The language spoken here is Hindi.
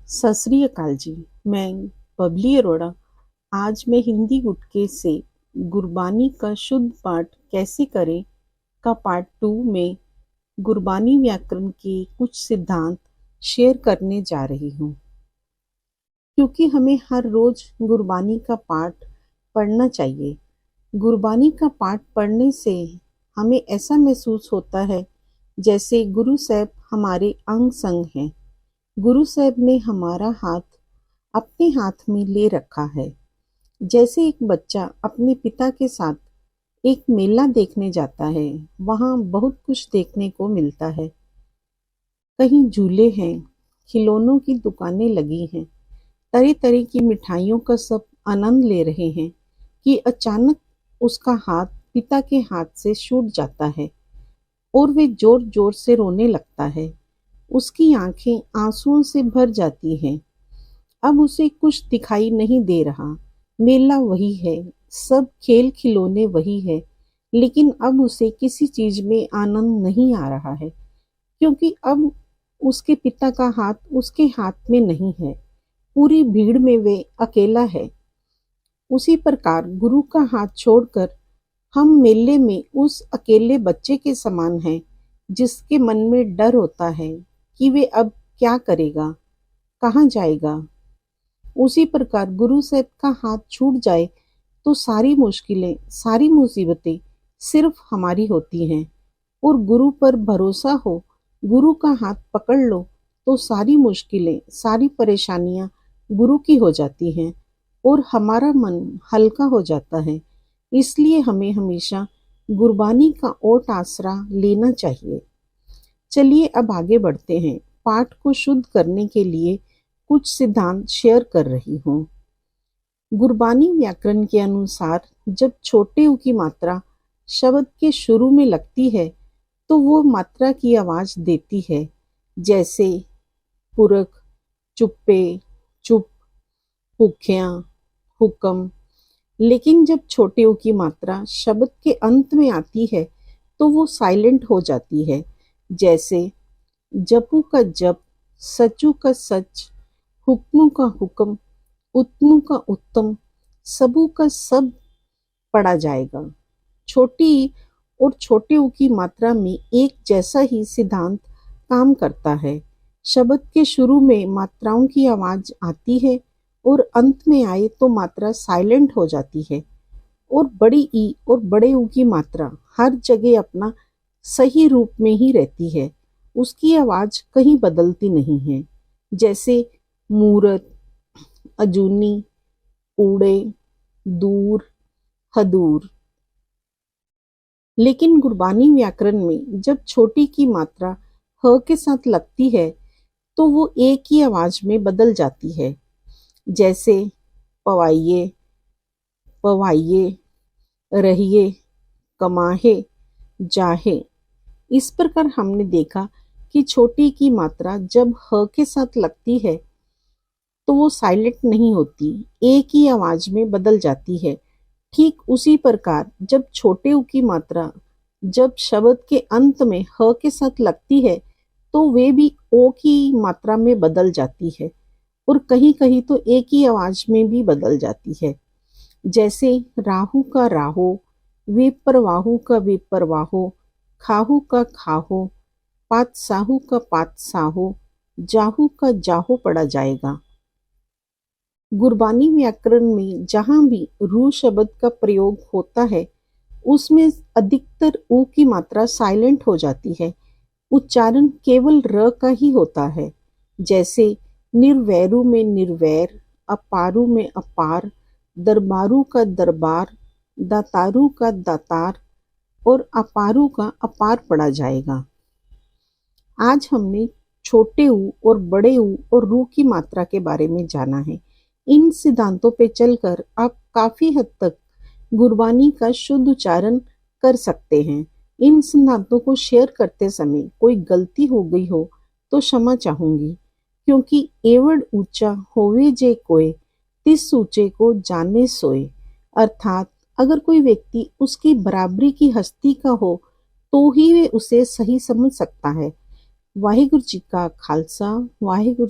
सत श्री अकाल जी। मैं बबली अरोड़ा। आज मैं हिंदी गुटके से गुरबानी का शुद्ध पाठ कैसे करें का पार्ट 2 में गुरबानी व्याकरण के कुछ सिद्धांत शेयर करने जा रही हूँ। क्योंकि हमें हर रोज गुरबानी का पाठ पढ़ना चाहिए। गुरबानी का पाठ पढ़ने से हमें ऐसा महसूस होता है जैसे गुरु साहब हमारे अंग संग हैं। गुरु साहब ने हमारा हाथ अपने हाथ में ले रखा है। जैसे एक बच्चा अपने पिता के साथ एक मेला देखने जाता है, वहाँ बहुत कुछ देखने को मिलता है। कहीं झूले हैं, खिलौनों की दुकानें लगी हैं, तरह तरह की मिठाइयों का सब आनंद ले रहे हैं कि अचानक उसका हाथ पिता के हाथ से छूट जाता है और वे जोर जोर से रोने लगता है। उसकी आंखें आंसुओं से भर जाती हैं। अब उसे कुछ दिखाई नहीं दे रहा। मेला वही है, सब खेल खिलौने वही है, लेकिन अब उसे किसी चीज में आनंद नहीं आ रहा है, क्योंकि अब उसके पिता का हाथ उसके हाथ में नहीं है। पूरी भीड़ में वे अकेला है। उसी प्रकार गुरु का हाथ छोड़कर हम मेले में उस अकेले बच्चे के समान हैं, जिसके मन में डर होता है कि वे अब क्या करेगा, कहाँ जाएगा। उसी प्रकार गुरु साहब का हाथ छूट जाए तो सारी मुश्किलें, सारी मुसीबतें सिर्फ हमारी होती हैं। और गुरु पर भरोसा हो, गुरु का हाथ पकड़ लो तो सारी मुश्किलें, सारी परेशानियां गुरु की हो जाती हैं और हमारा मन हल्का हो जाता है। इसलिए हमें हमेशा गुरबानी का ओट आसरा लेना चाहिए। चलिए अब आगे बढ़ते हैं। पाठ को शुद्ध करने के लिए कुछ सिद्धांत शेयर कर रही हूँ। गुरबानी व्याकरण के अनुसार जब छोटे ऊ की मात्रा शब्द के शुरू में लगती है तो वो मात्रा की आवाज देती है, जैसे पुरख, चुप्पे, चुप, भूख्या, हुक्म। लेकिन जब छोटे ऊ की मात्रा शब्द के अंत में आती है तो वो साइलेंट हो जाती है, जैसे जपू का जप, सचू का सच, हुक्मू का हुक्म, उत्तमु का उत्तम, सबू का सब पढ़ा जाएगा। छोटी और छोटे ऊ की मात्रा में एक जैसा ही सिद्धांत काम करता है। शब्द के शुरू में मात्राओं की आवाज आती है और अंत में आए तो मात्रा साइलेंट हो जाती है। और बड़ी ई और बड़े ऊ की मात्रा हर जगह अपना सही रूप में ही रहती है, उसकी आवाज कहीं बदलती नहीं है। जैसे मूरत, अजूनी, ऊड़े, दूर, हदूर। लेकिन गुरबानी व्याकरण में जब छोटी की मात्रा ह के साथ लगती है तो वो एक ही आवाज में बदल जाती है, जैसे पवाइये, पवाइये, रहिए, कमाहे, जाहे। इस प्रकार हमने देखा कि छोटी की मात्रा जब ह के साथ लगती है तो वो साइलेंट नहीं होती, एक ही आवाज में बदल जाती है। ठीक उसी प्रकार जब छोटे ऊ की मात्रा जब शब्द के अंत में ह के साथ लगती है तो वे भी ओ की मात्रा में बदल जाती है और कहीं कहीं तो एक ही आवाज में भी बदल जाती है। जैसे राहु का राहो, विप्रवाहु का विप्रवाहो, खाहू का खाहो, पातसाहू का पातसाहो, जाहू का जाहो पढ़ा जाएगा। गुरबानी व्याकरण में जहाँ भी रू शब्द का प्रयोग होता है उसमें अधिकतर ऊ की मात्रा साइलेंट हो जाती है। उच्चारण केवल र का ही होता है, जैसे निर्वैरु में निर्वैर, अपारु में अपार, दरबारू का दरबार, दातारू का दातार और अपारू का अपार पढ़ा जाएगा। आज हमने छोटे ऊ और बड़े ऊ और रू की मात्रा के बारे में जाना है। इन सिद्धांतों पे चलकर आप काफी हद तक गुरबानी का शुद्ध उच्चारण कर सकते हैं। इन सिद्धांतों को शेयर करते समय कोई गलती हो गई हो तो क्षमा चाहूंगी, क्योंकि एवड़ ऊंचा होवे जे कोय, तिस ऊंचे को जाने सोए। अर्थात अगर कोई व्यक्ति उसकी बराबरी की हस्ती का हो तो ही वे उसे सही समझ सकता है। वाहिगुरु जी का खालसा, वाहिगुरु